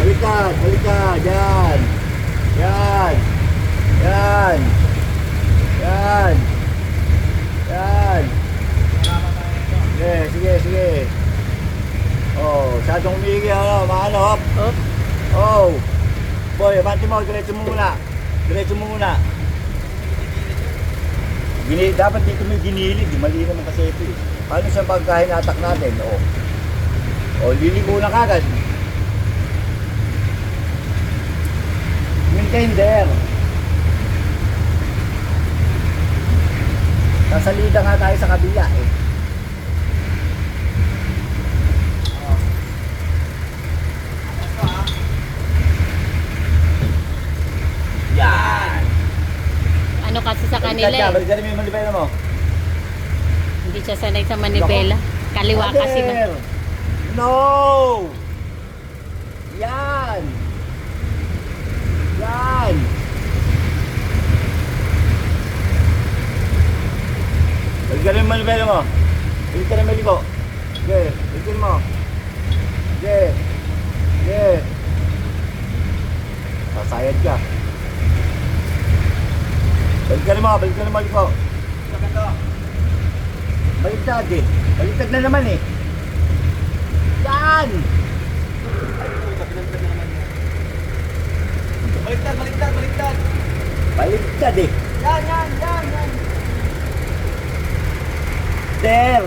Baliktad, baliktad. Yan. Yan. Yan. Yan. Yan. Sige, sige, sige. Oh, masyadong umigi, ano, maano, hop. Hop. Oh. Boy, abante mo, diretso mo muna. Diretso mo muna. Dapat dito may ginilid, mali naman kasi ito eh. Paano siya pagkahinatak natin? Oh. Oh, liliko na kagad. Yung tender. Nasalida nga tayo sa kabila eh. Yan. Ano kasi sa kanila eh. Balikan mo yung manibela mo. Hindi siya sanay sa manibela. Kaliwa kasi ba? Father! No! Yan! Yan! Balikan mo yung manibela mo. Balikan mo yung maliko. Sige, balikan mo. Sige. Sige. Sasayad ka. Balikan mo yung maliko. Baliktad eh. Baliktad na naman eh. Yan! Baliktad, baliktad, baliktad. Baliktad eh. Yan, yan, yan, yan. Ter!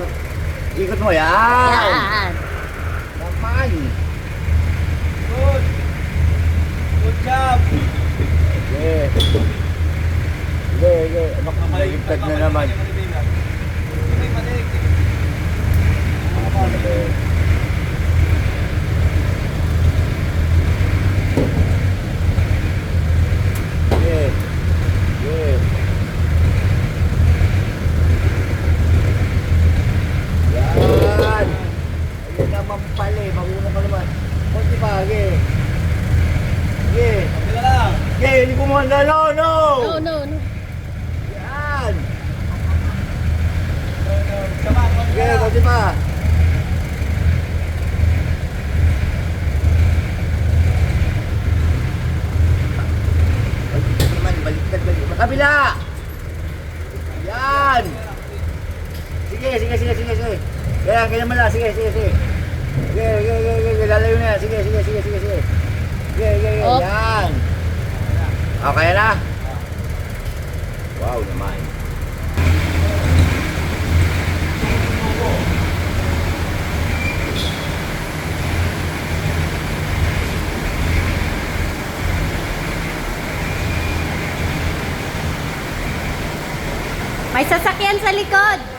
Ikot mo yan! Yan. Naman! Good. Good job. Sige. Sige, sige. Ano ka baliktad na naman? Manig, manig. Sige. Sige. Yan! Ayun naman pala eh. Marunong ka naman. Kunti pa, sige. Sige. Sige lang. Sige, hindi ko mo handa. No, no! No, no, no. Yan! Sama, Sige, kunti pa. Baliktad naman, baliktad, baliktad. Kabila! Yan! Sige, sige, sige, sige, sige. Yan, ganyan mo lang. Sige, sige, sige. Sige, sige, sige, sige. Lalayo na yan. Sige, sige, sige, sige, sige. Sige, sige, sige. Op. Yan. Okay na? Wow naman. May sasakyan sa likod.